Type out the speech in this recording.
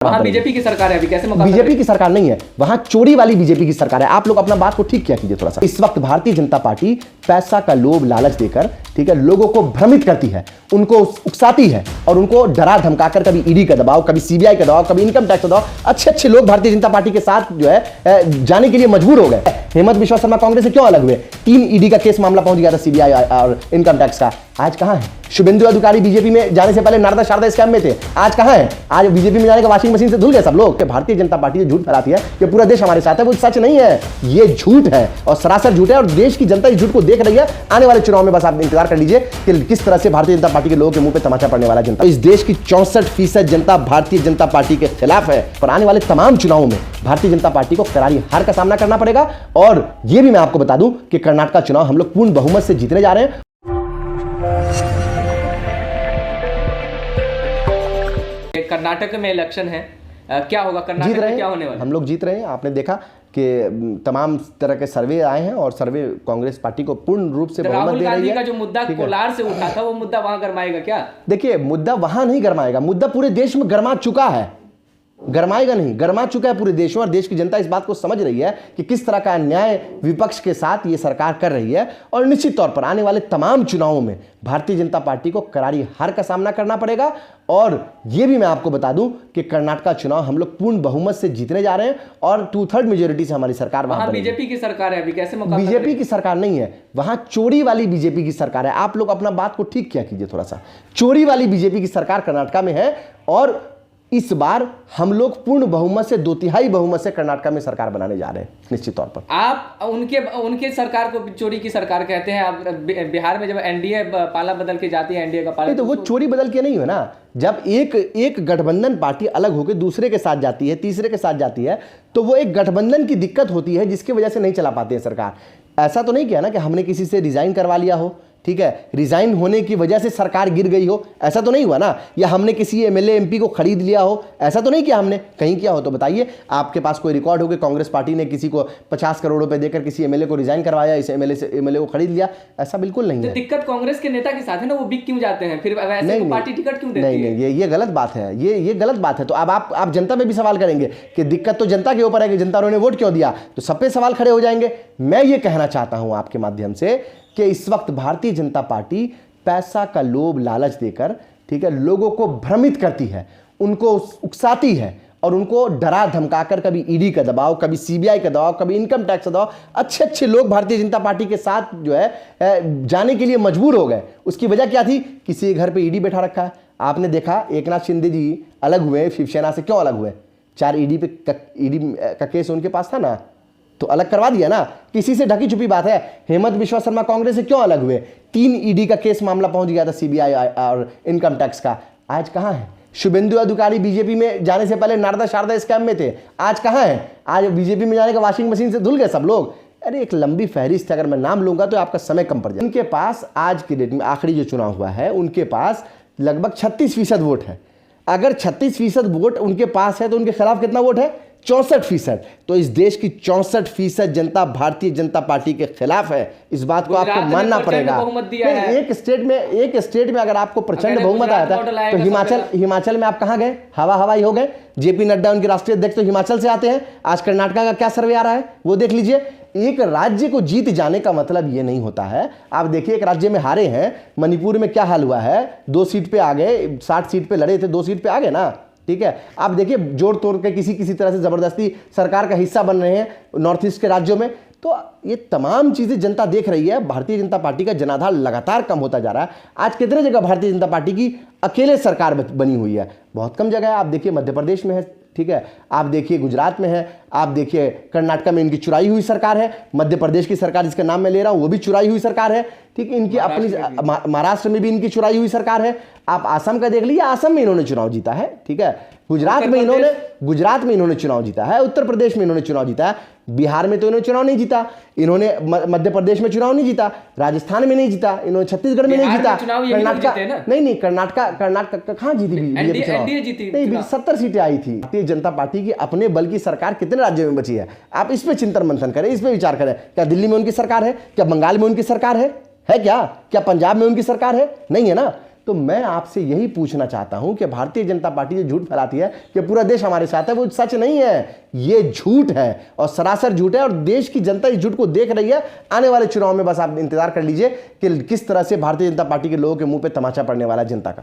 वहाँ बीजेपी की सरकार है, अभी कैसे मुकाबला? बीजेपी की सरकार नहीं है, वहां चोरी वाली बीजेपी की सरकार है। आप लोग अपना बात को ठीक किया कीजिए थोड़ा सा। इस वक्त भारतीय जनता पार्टी पैसा का लोभ लालच देकर, ठीक है, लोगों को भ्रमित करती है, उनको उकसाती है और उनको डरा धमकाकर कभी ईडी का दबाव, कभी सीबीआई का दबाव, कभी इनकम टैक्स का दबाव। अच्छे अच्छे लोग भारतीय जनता पार्टी के साथ जो है जाने के लिए मजबूर हो गए। हेमंत बिश्वा शर्मा कांग्रेस से क्यों अलग हुए? 3 ईडी का केस मामला पहुंच गया था सीबीआई और इनकम टैक्स का, आज कहां है? शुभेंदु अधिकारी बीजेपी में जाने से पहले नारदा शारदा स्कैम में थे, आज कहां है? आज बीजेपी में जाने का वॉशिंग मशीन से धुल गए सब लोग। भारतीय जनता पार्टी जो झूठ फैलाती है कि पूरा देश हमारे साथ है, वो सच नहीं है, ये झूठ है और सरासर झूठ है और देश की जनता इस झूठ को देख रही है। आने वाले चुनाव में बस आप इंतजार कर लीजिए कि किस तरह से भारतीय जनता पार्टी के लोगों के मुंह पे तमाचा पड़ने वाला। जनता, इस देश की 64% जनता भारतीय जनता पार्टी के खिलाफ है और आने वाले तमाम चुनावों में भारतीय जनता पार्टी को करारी हार का सामना करना पड़ेगा। और यह भी मैं आपको बता दूं कि कर्नाटक चुनाव हम लोग पूर्ण बहुमत से जीतने जा रहे हैं। कर्नाटक में इलेक्शन है, क्या होगा कर्नाटक में, क्या होने वाला? हम लोग जीत रहे हैं। आपने देखा कि तमाम तरह के सर्वे आए हैं और सर्वे कांग्रेस पार्टी को पूर्ण रूप से बहुमत दे रही है। राहुल गांधी का जो मुद्दा कोलार से उठा था, वो मुद्दा वहां गरमाएगा क्या? देखिए, मुद्दा वहां नहीं गरमाएगा, मुद्दा पूरे देश में गरमा चुका है, गरमाएगा नहीं, गरमा चुका है पूरे देश में। और देश की जनता इस बात को समझ रही है कि किस तरह का अन्याय विपक्ष के साथ ये सरकार कर रही है। और निश्चित तौर पर आने वाले तमाम चुनावों में भारतीय जनता पार्टी को करारी हार का सामना करना पड़ेगा। और यह भी मैं आपको बता दूं कि कर्नाटक चुनाव हम लोग पूर्ण बहुमत से जीतने जा रहे हैं और 2/3 मेजोरिटी से हमारी सरकार वहां बीजेपी की सरकार है, अभी कैसे मुकाबला? बीजेपी की सरकार नहीं है, वहां चोरी वाली बीजेपी की सरकार है। आप लोग अपना बात को ठीक किया कीजिए थोड़ा सा। चोरी वाली बीजेपी की सरकार कर्नाटक में है और इस बार हम लोग पूर्ण बहुमत से 2/3 बहुमत से कर्नाटक में सरकार बनाने जा रहे हैं निश्चित तौर पर। आप उनके सरकार को चोरी की सरकार कहते हैं। आप बिहार में जब एनडीए पाला बदल के जाती है, एनडीए का पाला, तो वो चोरी बदल के नहीं हो ना। जब एक गठबंधन पार्टी अलग होकर दूसरे के साथ जाती है, तीसरे के साथ जाती है, तो वो एक गठबंधन की दिक्कत होती है जिसकी वजह से नहीं चला पाती है सरकार। ऐसा तो नहीं किया ना कि हमने किसी से रिजाइन करवा लिया हो, ठीक है, रिजाइन होने की वजह से सरकार गिर गई हो, ऐसा तो नहीं हुआ ना। या हमने किसी एमएलए एमपी को खरीद लिया हो, ऐसा तो नहीं किया हमने। कहीं किया हो तो बताइए, आपके पास कोई रिकॉर्ड हो कि कांग्रेस पार्टी ने किसी को 50 करोड़ रुपए देकर किसी एमएलए को रिजाइन करवाया, इस एमएलए को खरीद लिया? ऐसा बिल्कुल नहीं है। दिक्कत कांग्रेस के नेता के साथ है ना, वो बिक क्यों जाते हैं फिर? वैसे पार्टी टिकट क्यों देती है? नहीं, ये गलत बात है, ये गलत बात है। तो अब आप जनता में भी सवाल करेंगे कि दिक्कत तो जनता के ऊपर है कि जनता उन्होंने वोट क्यों दिया, तो सब पे सवाल खड़े हो जाएंगे। मैं ये कहना चाहता हूं आपके माध्यम से कि इस वक्त भारतीय जनता पार्टी पैसा का लोभ लालच देकर, ठीक है, लोगों को भ्रमित करती है, उनको उकसाती है और उनको डरा धमकाकर कभी ईडी का दबाव, कभी सीबीआई का दबाव, कभी इनकम टैक्स का दबाव। अच्छे अच्छे लोग भारतीय जनता पार्टी के साथ जो है जाने के लिए मजबूर हो गए। उसकी वजह क्या थी? किसी घर पे ईडी बैठा रखा है। आपने देखा एकनाथ शिंदे जी अलग हुए, शिवसेना से क्यों अलग हुए? 4 ईडी का केस उनके पास था ना, तो अलग करवा दिया ना। किसी से ढकी छुपी बात है। हेमंत बिश्वा शर्मा कांग्रेस से क्यों अलग हुए? 3 ईडी का केस मामला पहुंच गया था सीबीआई और इनकम टैक्स का, आज कहां है? शुभेंदु अधिकारी बीजेपी में जाने से पहले नारदा शारदा स्कैम में थे, आज कहां है? आज बीजेपी में जाने का वॉशिंग मशीन से धुल गए सब लोग। अरे एक लंबी फहरिस्त है, अगर मैं नाम लूंगा तो आपका समय कम पड़ जाए। उनके पास आज की डेट में आखिरी जो चुनाव हुआ है, उनके पास लगभग 36% वोट है। अगर 36% वोट उनके पास है तो उनके खिलाफ कितना वोट है? 64%। तो इस देश की 64% जनता भारतीय जनता पार्टी के खिलाफ है। इस बात को आपको मानना पड़ेगा। एक स्टेट में अगर आपको प्रचंड बहुमत आया था तो हिमाचल में आप कहां गए? हवाई हो गए। जेपी नड्डा उनके राष्ट्रीय अध्यक्ष तो हिमाचल से आते हैं। आज कर्नाटक का क्या सर्वे आ रहा है वो देख लीजिए। एक राज्य को जीत जाने का मतलब ये नहीं होता है। आप देखिए, एक राज्य में हारे हैं, मणिपुर में क्या हाल हुआ है, 2 सीट पे आ गए, 60 सीट पे लड़े थे, 2 सीट पे आ गए ना, ठीक है। आप देखिए, जोड़ तोड़ के किसी तरह से जबरदस्ती सरकार का हिस्सा बन रहे हैं नॉर्थ ईस्ट के राज्यों में। तो ये तमाम चीजें जनता देख रही है। भारतीय जनता पार्टी का जनाधार लगातार कम होता जा रहा है। आज कितने जगह भारतीय जनता पार्टी की अकेले सरकार बनी हुई है? बहुत कम जगह है। आप देखिए मध्य प्रदेश में है, ठीक है, आप देखिए गुजरात में है, आप देखिए कर्नाटक में इनकी चुराई हुई सरकार है, मध्य प्रदेश की सरकार जिसका नाम मैं ले रहा हूं वो भी चुराई हुई सरकार है, ठीक, इनकी अपनी महाराष्ट्र में भी इनकी चुराई हुई सरकार है। आप असम का देख लीजिए, असम में इन्होंने चुनाव जीता है, ठीक है, गुजरात में इन्होंने चुनाव जीता है, उत्तर प्रदेश में इन्होंने चुनाव जीता है, बिहार में तो इन्होंने चुनाव नहीं जीता, इन्होंने मध्य प्रदेश में चुनाव नहीं जीता, राजस्थान में नहीं जीता, इन्होंने छत्तीसगढ़ में नहीं जीता, कर्नाटक नहीं, कर्नाटक कहां जीती? नहीं, 70 सीटें आई थी। भारतीय जनता पार्टी की अपने बल की सरकार कितने राज्यों में बची है? आप इस पे चिंतन मंथन करें, इस पे विचार करें। क्या दिल्ली में उनकी सरकार है? क्या बंगाल में उनकी सरकार है क्या? क्या पंजाब में उनकी सरकार है? नहीं है ना। तो मैं आपसे यही पूछना चाहता हूं कि भारतीय जनता पार्टी जो झूठ फैलाती है कि पूरा देश हमारे साथ है, वो सच नहीं है, ये झूठ है और सरासर झूठ है। और देश की जनता इस झूठ को देख रही है। आने वाले चुनाव में बस आप इंतजार कर लीजिए कि किस तरह से भारतीय जनता पार्टी के लोगों के मुंह पे तमाचा पड़ने वाला है जनता का।